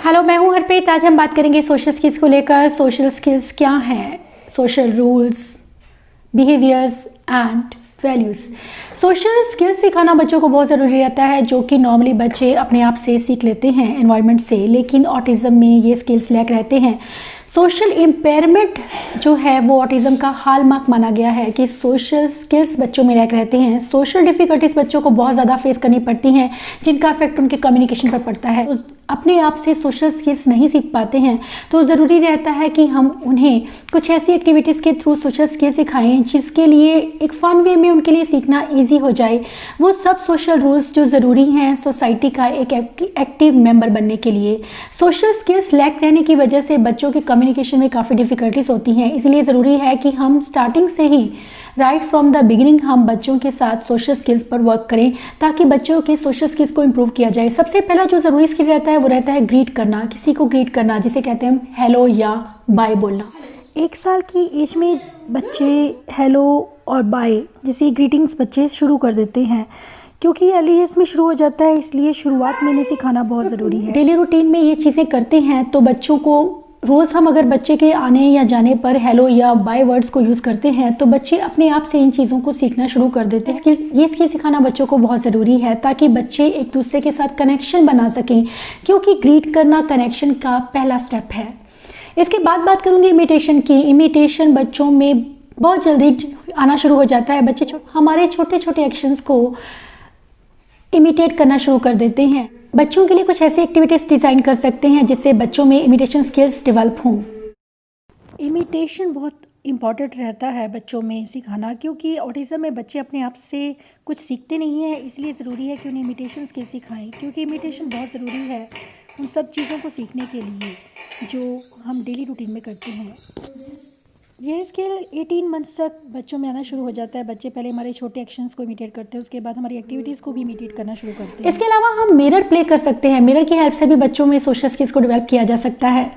Hello, मैं हूं हरप्रीत। आज हम बात करेंगे सोशल स्किल्स को लेकर। सोशल स्किल्स क्या हैं, social rules, behaviours and values. Social skills सिखाना बच्चों को बहुत ज़रूरी रहता है, जो कि नॉर्मली बच्चे अपने आप से सीख लेते हैं एनवायरनमेंट से, लेकिन ऑटिज़म में ये स्किल्स लैक रहते हैं। सोशल इम्पेयरमेंट जो है वो ऑटिज़म का हॉलमार्क माना गया है कि सोशल स्किल्स बच्चों में लैक रहते हैं। सोशल डिफ़िकल्टीज़ बच्चों को बहुत ज़्यादा फेस करनी पड़ती हैं, जिनका इफेक्ट उनके कम्युनिकेशन पर पड़ता है। अपने आप से सोशल स्किल्स नहीं सीख पाते हैं, तो ज़रूरी रहता है कि हम उन्हें कुछ ऐसी एक्टिविटीज़ के थ्रू सोशल स्किल्स सिखाएं जिसके लिए एक फ़न वे में उनके लिए सीखना ईजी हो जाए। वो सब सोशल रूल्स जो ज़रूरी हैं सोसाइटी का एक एक्टिव मेंबर बनने के लिए। सोशल स्किल्स लैक रहने की वजह से बच्चों के कम्युनिकेशन में काफ़ी डिफ़िकल्टीज़ होती हैं, इसलिए ज़रूरी है कि हम स्टार्टिंग से ही राइट फ्रॉम द बिगिनिंग हम बच्चों के साथ सोशल स्किल्स पर वर्क करें, ताकि बच्चों के सोशल स्किल्स को इम्प्रूव किया जाए। सबसे पहला जो ज़रूरी स्किल रहता है वो रहता है ग्रीट करना, किसी को ग्रीट करना, जिसे कहते हैं हेलो या बाय बोलना। 1 साल की एज में बच्चे हेलो और बाय जैसी ग्रीटिंग्स बच्चे शुरू कर देते हैं, क्योंकि अर्ली एज में शुरू हो जाता है, इसलिए शुरुआत में इन्हें सिखाना बहुत ज़रूरी है। डेली रूटीन में ये चीज़ें करते हैं तो बच्चों को रोज़ हम अगर बच्चे के आने या जाने पर हेलो या बाय वर्ड्स को यूज़ करते हैं तो बच्चे अपने आप से इन चीज़ों को सीखना शुरू कर देते हैं। ये स्किल सिखाना बच्चों को बहुत ज़रूरी है, ताकि बच्चे एक दूसरे के साथ कनेक्शन बना सकें, क्योंकि ग्रीट करना कनेक्शन का पहला स्टेप है। इसके बाद बात करूँगी इमिटेशन की। इमिटेशन बच्चों में बहुत जल्दी आना शुरू हो जाता है। बच्चे हमारे छोटे छोटे एक्शंस को इमिटेट करना शुरू कर देते हैं। बच्चों के लिए कुछ ऐसी एक्टिविटीज़ डिज़ाइन कर सकते हैं जिससे बच्चों में इमिटेशन स्किल्स डेवलप हों। इमिटेशन बहुत इम्पॉर्टेंट रहता है बच्चों में सिखाना, क्योंकि ऑटिज़म में बच्चे अपने आप से कुछ सीखते नहीं हैं, इसलिए ज़रूरी है कि उन्हें इमिटेशन स्किल्स सिखाएं, क्योंकि इमिटेशन बहुत ज़रूरी है उन सब चीज़ों को सीखने के लिए जो हम डेली रूटीन में करते हैं। यह स्किल 18 मंथ्स तक बच्चों में आना शुरू हो जाता है। बच्चे पहले हमारे छोटे एक्शंस को इमिटेट करते हैं, उसके बाद हमारी एक्टिविटीज़ को भी इमिटेट करना शुरू करते हैं। इसके अलावा हम मिरर प्ले कर सकते हैं। मिरर की हेल्प से भी बच्चों में सोशल स्किल्स को डेवलप किया जा सकता है।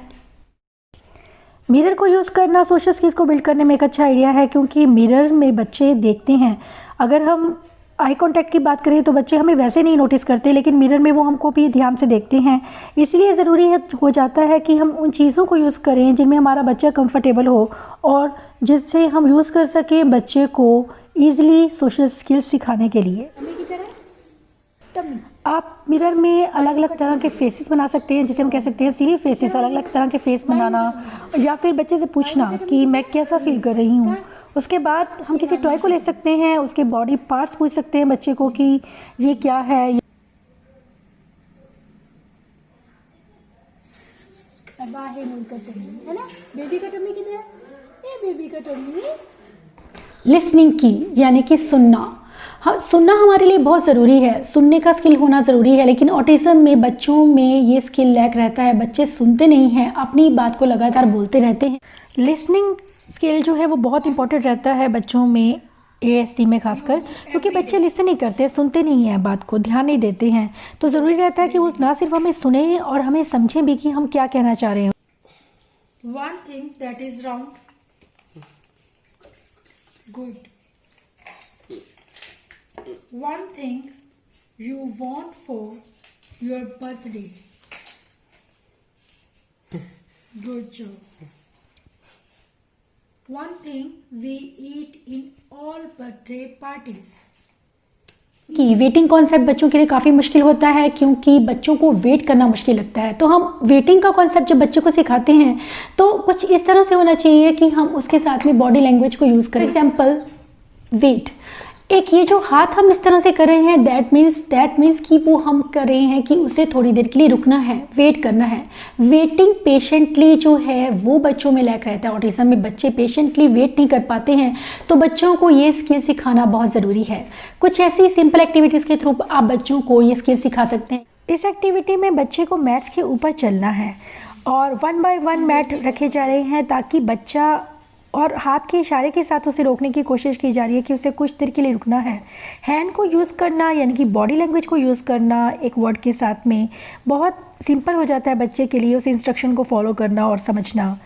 मिरर को यूज़ करना सोशल स्किल्स को बिल्ड करने में एक अच्छा आइडिया है, क्योंकि मिरर में बच्चे देखते हैं। अगर हम आई कांटेक्ट की बात करें तो बच्चे हमें वैसे नहीं नोटिस करते, लेकिन मिरर में वो हमको भी ध्यान से देखते हैं। इसलिए ज़रूरी हो जाता है कि हम उन चीज़ों को यूज़ करें जिनमें हमारा बच्चा कंफर्टेबल हो और जिससे हम यूज़ कर सकें बच्चे को ईज़िली सोशल स्किल्स सिखाने के लिए। आप मिरर में अलग अलग तरह के फेसेस बना सकते हैं, जिसे हम कह सकते हैं सिली फेसेस। अलग अलग तरह के फेस बनाना, या फिर बच्चे से पूछना कि मैं कैसा फील कर रही हूँ। उसके बाद हम किसी टॉय को ले सकते हैं, उसके बॉडी पार्ट्स पूछ सकते हैं बच्चे को कि ये क्या है। बाहर का टम्मी है ना, बेबी का टम्मी किधर है, ये बेबी का टम्मी। लिसनिंग की यानी कि सुनना। हाँ, सुनना हमारे लिए बहुत ज़रूरी है, सुनने का स्किल होना ज़रूरी है, लेकिन ऑटिज़म में बच्चों में ये स्किल लैक रहता है। बच्चे सुनते नहीं हैं, अपनी बात को लगातार बोलते रहते हैं। लिसनिंग स्किल जो है वो बहुत इंपॉर्टेंट रहता है बच्चों में, ASD में खासकर, क्योंकि बच्चे लिसन नहीं करते, सुनते नहीं हैं, बात को ध्यान नहीं देते हैं। तो ज़रूरी रहता है कि वो ना सिर्फ हमें सुने और हमें समझें भी कि हम क्या कहना चाह रहे हैं। One thing that is round, good. One thing you want for your birthday, good job. One thing we eat in all birthday parties. कि वेटिंग कॉन्सेप्ट बच्चों के लिए काफ़ी मुश्किल होता है, क्योंकि बच्चों को वेट करना मुश्किल लगता है। तो हम वेटिंग का कॉन्सेप्ट जब बच्चों को सिखाते हैं तो कुछ इस तरह से होना चाहिए कि हम उसके साथ में बॉडी लैंग्वेज को यूज़ करें। Example, wait. एक ये जो हाथ हम इस तरह से कर रहे हैं, दैट मीन्स कि वो हम कर रहे हैं कि उसे थोड़ी देर के लिए रुकना है, वेट करना है। वेटिंग पेशेंटली जो है वो बच्चों में लैक रहता है। ऑटिज़म में बच्चे पेशेंटली वेट नहीं कर पाते हैं, तो बच्चों को ये स्किल सिखाना बहुत ज़रूरी है। कुछ ऐसी सिंपल एक्टिविटीज़ के थ्रू आप बच्चों को ये स्किल सिखा सकते हैं। इस एक्टिविटी में बच्चे को मैट्स के ऊपर चलना है और 1 बाय 1 मैट रखे जा रहे हैं, ताकि बच्चा और हाथ के इशारे के साथ उसे रोकने की कोशिश की जा रही है कि उसे कुछ देर के लिए रुकना है। हैंड को यूज़ करना यानी कि बॉडी लैंग्वेज को यूज़ करना एक वर्ड के साथ में बहुत सिंपल हो जाता है बच्चे के लिए, उस इंस्ट्रक्शन को फॉलो करना और समझना।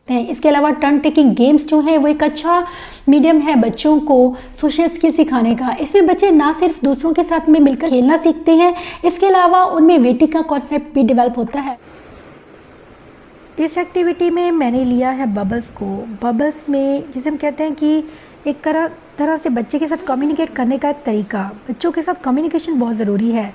हैं। इसके अलावा टर्न टेकिंग गेम्स जो हैं वो एक अच्छा मीडियम है बच्चों को सोशल स्किल सिखाने का। इसमें बच्चे ना सिर्फ दूसरों के साथ में मिलकर खेलना सीखते हैं, इसके अलावा उनमें वेटिंग का कॉन्सेप्ट भी डेवलप होता है। इस एक्टिविटी में मैंने लिया है बबल्स को। बबल्स में जिसे हम कहते हैं कि एक तरह से बच्चे के साथ कम्युनिकेट करने का एक तरीका। बच्चों के साथ कम्युनिकेशन बहुत ज़रूरी है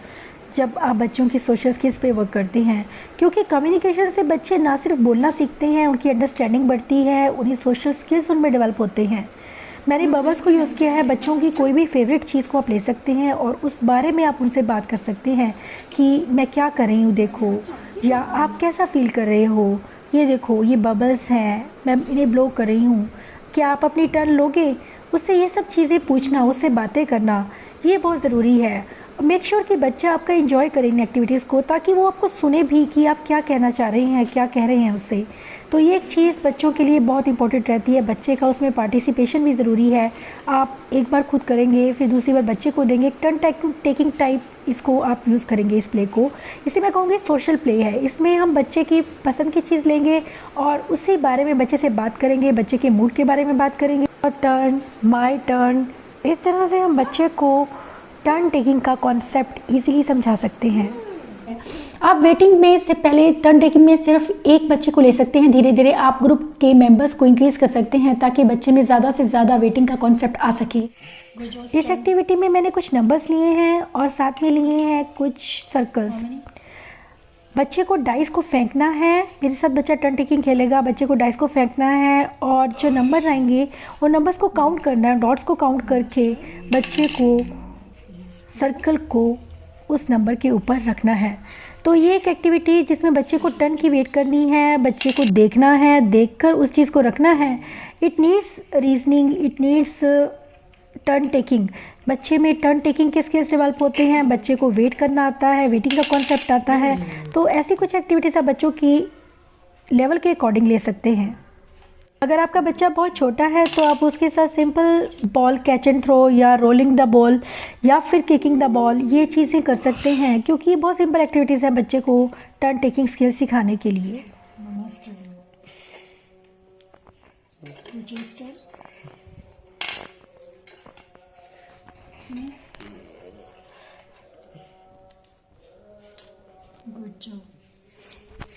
जब आप बच्चों की सोशल स्किल्स पे वर्क करते हैं, क्योंकि कम्युनिकेशन से बच्चे ना सिर्फ बोलना सीखते हैं, उनकी अंडरस्टैंडिंग बढ़ती है, उन्हें सोशल स्किल्स उनमें डेवलप होते हैं। मैंने बबल्स को यूज़ किया है। बच्चों की कोई भी फेवरेट चीज़ को आप ले सकते हैं और उस बारे में आप उनसे बात कर सकते हैं कि मैं क्या कर रही हूँ देखो, या आप कैसा फील कर रहे हो, ये देखो ये बबल्स हैं, मैं इन्हें ब्लो कर रही हूँ, क्या आप अपनी टर्न लोगे। उससे ये सब चीज़ें पूछना, उससे बातें करना, ये बहुत ज़रूरी है। मेक श्योर कि बच्चा आपका एंजॉय करे इन एक्टिविटीज़ को, ताकि वो आपको सुने भी कि आप क्या कहना चाह रहे हैं, क्या कह रहे हैं उससे। तो ये एक चीज़ बच्चों के लिए बहुत इंपॉर्टेंट रहती है। बच्चे का उसमें पार्टिसिपेशन भी ज़रूरी है। आप एक बार खुद करेंगे, फिर दूसरी बार बच्चे को देंगे। एक टर्न टेकिंग टाइप इसको आप यूज़ करेंगे इस प्ले को। इसे मैं कहूँगी सोशल प्ले है। इसमें हम बच्चे की पसंद की चीज़ लेंगे और उसी बारे में बच्चे से बात करेंगे, बच्चे के मूड के बारे में बात करेंगे। और टर्न, माय टर्न, इस तरह से हम बच्चे को टर्न टेकिंग का कॉन्सेप्ट इजीली समझा सकते हैं। आप वेटिंग में से पहले टर्न टेकिंग में सिर्फ एक बच्चे को ले सकते हैं। धीरे धीरे आप ग्रुप के मेंबर्स को इंक्रीज़ कर सकते हैं ताकि बच्चे में ज़्यादा से ज़्यादा वेटिंग का कॉन्सेप्ट आ सके। इस एक्टिविटी में मैंने कुछ नंबर्स लिए हैं और साथ में लिए हैं कुछ सर्कल्स। बच्चे को डाइस को फेंकना है। मेरे साथ बच्चा टर्न टेकिंग खेलेगा। बच्चे को डाइस को फेंकना है और जो नंबर आएंगे वो नंबर्स को काउंट करना है। डॉट्स को काउंट करके बच्चे को सर्कल को उस नंबर के ऊपर रखना है। तो ये एक एक्टिविटी जिसमें बच्चे को टर्न की वेट करनी है, बच्चे को देखना है, देखकर उस चीज़ को रखना है। It needs reasoning, it needs turn taking. बच्चे में टर्न टेकिंग के स्किल्स डेवलप होते हैं। बच्चे को वेट करना आता है, वेटिंग का कॉन्सेप्ट आता है। तो ऐसी कुछ एक्टिविटीज़ आप बच्चों की लेवल के अकॉर्डिंग ले सकते हैं। अगर आपका बच्चा बहुत छोटा है तो आप उसके साथ simple ball catch and throw या रोलिंग द बॉल या फिर किकिंग द बॉल, ये चीज़ें कर सकते हैं, क्योंकि ये बहुत सिंपल एक्टिविटीज़ है बच्चे को टर्न टेकिंग स्किल्स सिखाने के लिए।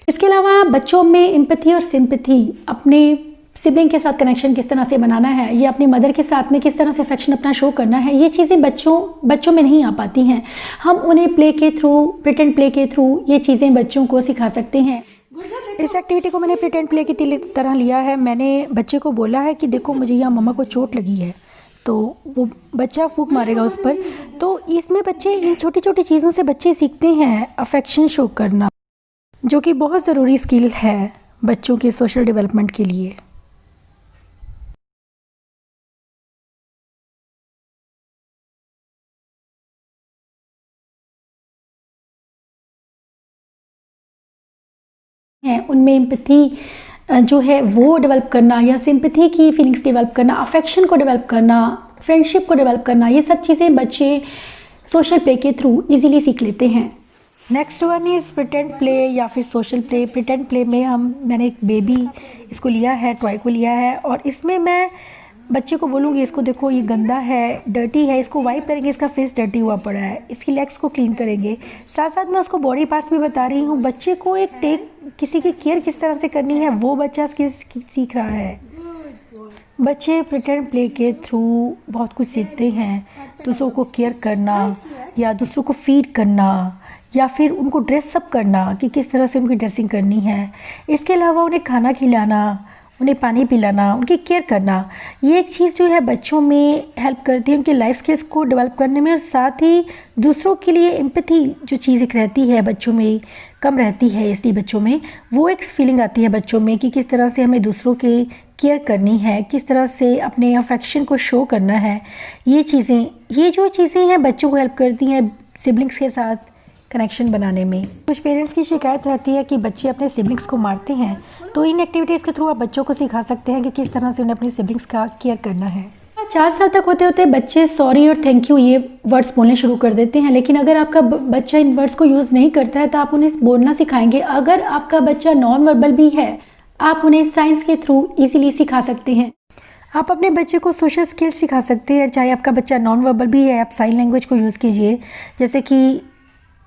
इसके अलावा बच्चों में एम्पैथी और सिंपैथी, अपने सिबलिंग के साथ कनेक्शन किस तरह से बनाना है, ये अपनी मदर के साथ में किस तरह से अफेक्शन अपना शो करना है, ये चीज़ें बच्चों में नहीं आ पाती हैं। हम उन्हें प्ले के थ्रू, प्रिटेंड प्ले के थ्रू ये चीज़ें बच्चों को सिखा सकते हैं। इस एक्टिविटी को मैंने प्रिटेंड प्ले की तरह लिया है। मैंने बच्चे को बोला है कि देखो मुझे यहाँ मम्मा को चोट लगी है, तो वो बच्चा फूंक मारेगा उस पर। तो इसमें बच्चे इन छोटी छोटी चीज़ों से बच्चे सीखते हैं अफेक्शन शो करना, जो कि बहुत ज़रूरी स्किल है बच्चों के सोशल डेवलपमेंट के लिए। हैं उनमें एम्पैथी जो है वो डेवलप करना, या सिंपैथी की फीलिंग्स डेवलप करना, अफेक्शन को डेवलप करना, फ्रेंडशिप को डेवलप करना, ये सब चीज़ें बच्चे सोशल प्ले के थ्रू इजीली सीख लेते हैं। Next one is pretend play या फिर सोशल प्ले। प्रिटेंड प्ले में मैंने एक बेबी इसको लिया है, टॉय को लिया है, और इसमें मैं बच्चे को बोलूँगी इसको देखो ये गंदा है, डर्टी है, इसको वाइप करेंगे, इसका फेस डर्टी हुआ पड़ा है, इसकी लेग्स को क्लीन करेंगे। साथ साथ मैं उसको बॉडी पार्ट्स भी बता रही हूँ। बच्चे को एक किसी की केयर किस तरह से करनी है वो बच्चा सीख रहा है। बच्चे प्रिटेंड प्ले के थ्रू बहुत कुछ सीखते हैं। दूसरों को केयर करना या दूसरों को फीड करना या फिर उनको ड्रेसअप करना कि किस तरह से उनकी ड्रेसिंग करनी है। इसके अलावा उन्हें खाना खिलाना, उन्हें पानी पिलाना, उनकी केयर करना, ये एक चीज़ जो है बच्चों में हेल्प करती है उनके लाइफ स्किल्स को डेवलप करने में। और साथ ही दूसरों के लिए एम्पैथी जो चीज़ एक रहती है बच्चों में कम रहती है, इसलिए बच्चों में वो एक फीलिंग आती है बच्चों में कि किस तरह से हमें दूसरों की केयर करनी है, किस तरह से अपने अफेक्शन को शो करना है। ये जो चीज़ें हैं बच्चों को हेल्प करती हैं सिबलिंग्स के साथ कनेक्शन बनाने में। कुछ पेरेंट्स की शिकायत रहती है कि बच्चे अपने सिबलिंग्स को मारते हैं, तो इन एक्टिविटीज़ के थ्रू आप बच्चों को सिखा सकते हैं कि किस तरह से उन्हें अपने सिबलिंग्स का केयर करना है। 4 साल तक होते होते बच्चे सॉरी और थैंक यू ये वर्ड्स बोलने शुरू कर देते हैं, लेकिन अगर आपका बच्चा इन वर्ड्स को यूज़ नहीं करता है तो आप उन्हें बोलना सिखाएंगे। अगर आपका बच्चा नॉन वर्बल भी है, आप उन्हें साइंस के थ्रू इजीली सिखा सकते हैं। आप अपने बच्चे को सोशल स्किल्स सिखा सकते हैं, चाहे आपका बच्चा नॉन वर्बल भी है, आप साइन लैंग्वेज को यूज़ कीजिए, जैसे कि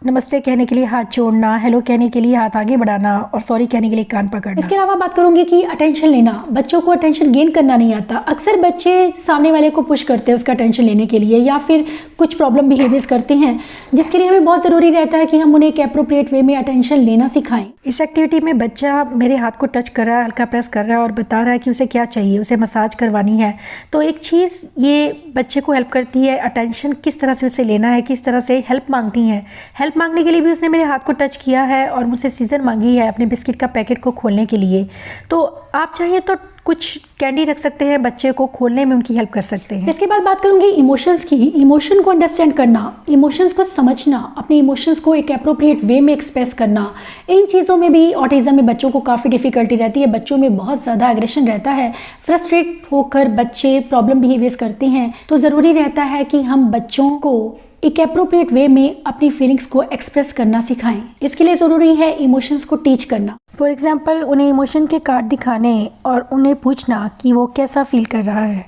नमस्ते कहने के लिए हाथ जोड़ना, हेलो कहने के लिए हाथ आगे बढ़ाना और सॉरी कहने के लिए कान पकड़ना। इसके अलावा बात करूंगी कि अटेंशन लेना। बच्चों को अटेंशन गेन करना नहीं आता। अक्सर बच्चे सामने वाले को पुश करते हैं उसका अटेंशन लेने के लिए, या फिर कुछ प्रॉब्लम बिहेवियर्स करते हैं, जिसके लिए हमें बहुत ज़रूरी रहता है कि हम उन्हें एक अप्रोप्रिएट वे में अटेंशन लेना सिखाएं। इस एक्टिविटी में बच्चा मेरे हाथ को टच कर रहा है, हल्का प्रेस कर रहा है और बता रहा है कि उसे क्या चाहिए, उसे मसाज करवानी है। तो एक चीज़ ये बच्चे को हेल्प करती है, अटेंशन किस तरह से उसे लेना है, किस तरह से हेल्प मांगनी है। हेल्प मांगने के लिए भी उसने मेरे हाथ को टच किया है और मुझसे सीजर मांगी है अपने बिस्किट का पैकेट को खोलने के लिए। तो आप चाहिए तो कुछ कैंडी रख सकते हैं, बच्चे को खोलने में उनकी हेल्प कर सकते हैं। इसके बाद बात करूंगी इमोशंस की। इमोशन को अंडरस्टैंड करना, इमोशंस को समझना, अपने इमोशंस को एक अप्रोप्रिएट वे में एक्सप्रेस करना, इन चीज़ों में भी ऑटिज्म में बच्चों को काफ़ी डिफिकल्टी रहती है। बच्चों में बहुत ज़्यादा एग्रेशन रहता है, फ्रस्ट्रेट होकर बच्चे प्रॉब्लम बिहेवियर्स करते हैं। तो ज़रूरी रहता है कि हम बच्चों को एक अप्रोप्रिएट वे में अपनी फीलिंग्स को एक्सप्रेस करना सिखाएं। इसके लिए ज़रूरी है इमोशंस को टीच करना। फॉर एग्जांपल, उन्हें इमोशन के कार्ड दिखाने और उन्हें पूछना कि वो कैसा फील कर रहा है।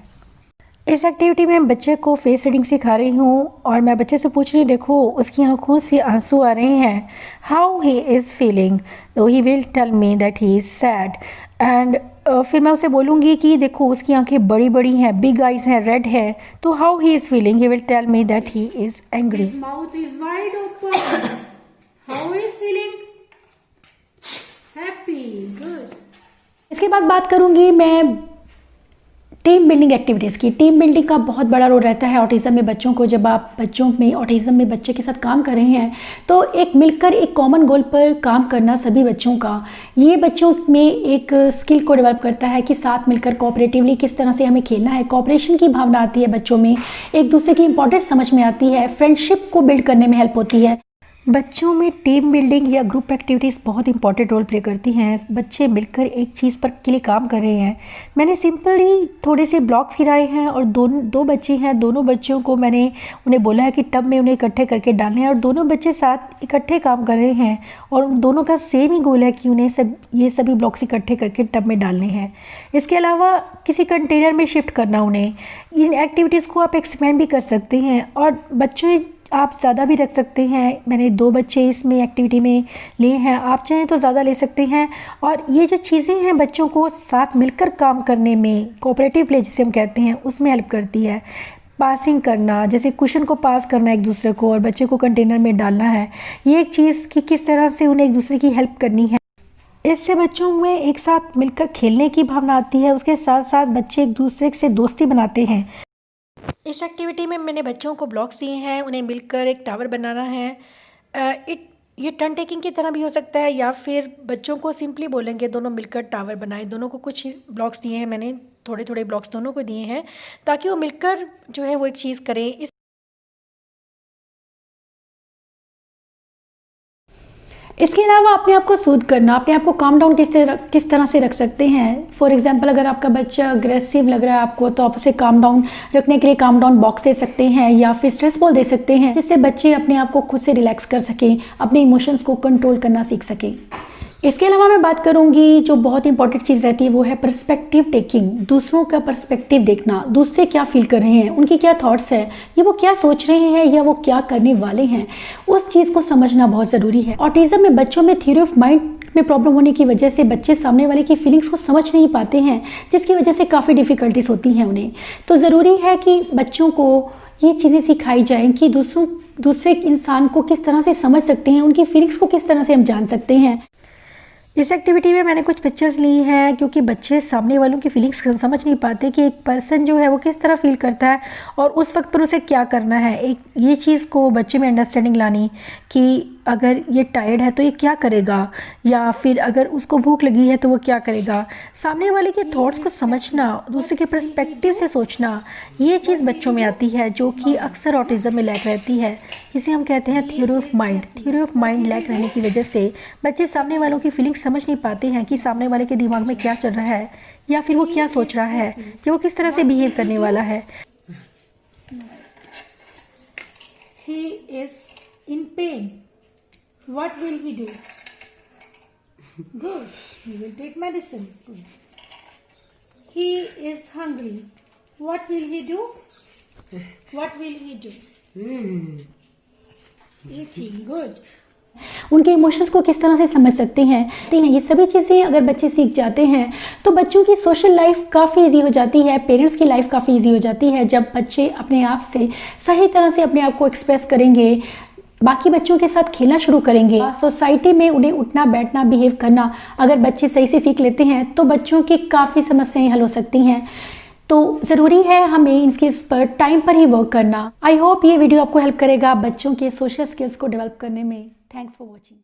इस एक्टिविटी में बच्चे को फेस रीडिंग सिखा रही हूँ और मैं बच्चे से पूछ रही हूँ, देखो उसकी आंखों से आंसू आ रहे हैं, हाउ ही इज़ फीलिंग, तो he will tell me that he is sad. And फिर मैं उसे बोलूँगी कि देखो उसकी आंखें बड़ी बड़ी हैं, बिग आइज़ हैं, रेड है, तो how he is feeling, he will tell me that he is angry. His mouth is wide open. How is feeling? Happy. Good. इसके बाद बात करूँगी मैं टीम बिल्डिंग एक्टिविटीज़ की। टीम बिल्डिंग का बहुत बड़ा रोल रहता है ऑटिज़म में बच्चों को। जब आप बच्चों में ऑटिज़म में बच्चे के साथ काम कर रहे हैं तो एक मिलकर एक कॉमन गोल पर काम करना सभी बच्चों का, ये बच्चों में एक स्किल को डेवलप करता है कि साथ मिलकर कोऑपरेटिवली किस तरह से हमें खेलना है। कोऑपरेशन की भावना आती है बच्चों में, एक दूसरे की इंपॉर्टेंस समझ में आती है, फ्रेंडशिप को बिल्ड करने में हेल्प होती है। बच्चों में टीम बिल्डिंग या ग्रुप एक्टिविटीज़ बहुत इंपॉर्टेंट रोल प्ले करती हैं। बच्चे मिलकर एक चीज़ पर के लिए काम कर रहे हैं। मैंने सिंपली थोड़े से ब्लॉक्स गिराए हैं और दो बच्चे हैं, दोनों बच्चों को मैंने उन्हें बोला है कि टब में उन्हें इकट्ठे करके डालने हैं और दोनों बच्चे साथ इकट्ठे काम कर रहे हैं और उन दोनों का सेम ही गोल है कि उन्हें ये सभी ब्लॉक्स इकट्ठे करके टब में डालने हैं। इसके अलावा किसी कंटेनर में शिफ्ट करना उन्हें, इन एक्टिविटीज़ को आप एक्सपेंड भी कर सकते हैं और बच्चे आप ज़्यादा भी रख सकते हैं। मैंने 2 बच्चे इसमें एक्टिविटी में लिए हैं, आप चाहें तो ज़्यादा ले सकते हैं। और ये जो चीज़ें हैं बच्चों को साथ मिलकर काम करने में, कोऑपरेटिव प्ले जिसे हम कहते हैं, उसमें हेल्प करती है। पासिंग करना, जैसे क्वेश्चन को पास करना एक दूसरे को और बच्चे को कंटेनर में डालना है, ये एक चीज़ कि किस तरह से उन्हें एक दूसरे की हेल्प करनी है। इससे बच्चों में एक साथ मिलकर खेलने की भावना आती है, उसके साथ साथ बच्चे एक दूसरे से दोस्ती बनाते हैं। इस एक्टिविटी में मैंने बच्चों को ब्लॉक्स दिए हैं, उन्हें मिलकर एक टावर बनाना है। ये टर्न टेकिंग की तरह भी हो सकता है या फिर बच्चों को सिंपली बोलेंगे दोनों मिलकर टावर बनाएं। दोनों को कुछ ब्लॉक्स दिए हैं मैंने, थोड़े थोड़े ब्लॉक्स दोनों को दिए हैं ताकि वो मिलकर जो है वो एक चीज़ करें। इसके अलावा अपने आप को सूद करना, अपने आप को काम डाउन किस तरह से रख सकते हैं। फॉर एग्जांपल, अगर आपका बच्चा अग्रेसिव लग रहा है आपको, तो आप उसे काम डाउन रखने के लिए काम डाउन बॉक्स दे सकते हैं या फिर स्ट्रेस बॉल दे सकते हैं, जिससे बच्चे अपने आप को खुद से रिलैक्स कर सकें, अपने इमोशंस को कंट्रोल करना सीख सकें। इसके अलावा मैं बात करूंगी जो बहुत इंपॉर्टेंट चीज़ रहती है वो है पर्सपेक्टिव टेकिंग। दूसरों का पर्सपेक्टिव देखना, दूसरे क्या फील कर रहे हैं, उनकी क्या थॉट्स है, ये वो क्या सोच रहे हैं या वो क्या करने वाले हैं, उस चीज़ को समझना बहुत ज़रूरी है। ऑटिज्म में बच्चों में थ्योरी ऑफ माइंड में प्रॉब्लम होने की वजह से बच्चे सामने वाले की फीलिंग्स को समझ नहीं पाते हैं, जिसकी वजह से काफ़ी डिफ़िकल्टीज होती हैं उन्हें। तो ज़रूरी है कि बच्चों को ये चीज़ें सिखाई जाएं कि दूसरे इंसान को किस तरह से समझ सकते हैं, उनकी फीलिंग्स को किस तरह से हम जान सकते हैं। इस एक्टिविटी में मैंने कुछ पिक्चर्स ली हैं क्योंकि बच्चे सामने वालों की फीलिंग्स समझ नहीं पाते कि एक पर्सन जो है वो किस तरह फील करता है और उस वक्त पर उसे क्या करना है। एक ये चीज़ को बच्चे में अंडरस्टैंडिंग लानी कि अगर ये टायर्ड है तो ये क्या करेगा, या फिर अगर उसको भूख लगी है तो वो क्या करेगा। सामने वाले के थॉट्स को समझना, दूसरे के पर्सपेक्टिव से सोचना, ये चीज़ बच्चों में आती है जो कि अक्सर ऑटिज्म में लैक रहती है, जिसे हम कहते हैं theory of mind. Theory of mind lack रहने की वजह से बच्चे सामने वालों की फीलिंग्स समझ नहीं पाते हैं कि सामने वाले के दिमाग में क्या चल रहा है या फिर वो क्या सोच रहा है या वो किस तरह से बिहेव करने वाला है। He is in pain. What will he do? Good. He will take medicine. Good. He is hungry. What will he do? What will he do? Eating. Good. उनके इमोशंस को किस तरह से समझ सकते हैं ये सभी चीज़ें अगर बच्चे सीख जाते हैं तो बच्चों की सोशल लाइफ काफ़ी इजी हो जाती है, पेरेंट्स की लाइफ काफ़ी इजी हो जाती है जब बच्चे अपने आप से सही तरह से अपने आप को एक्सप्रेस करेंगे, बाकी बच्चों के साथ खेलना शुरू करेंगे। सोसाइटी में उन्हें उठना बैठना बिहेव करना अगर बच्चे सही से सीख लेते हैं तो बच्चों की काफ़ी समस्याएं हल हो सकती हैं। तो ज़रूरी है हमें इन स्किल्स पर टाइम पर ही वर्क करना। आई होप ये वीडियो आपको हेल्प करेगा बच्चों के सोशल स्किल्स को डेवलप करने में। Thanks for watching.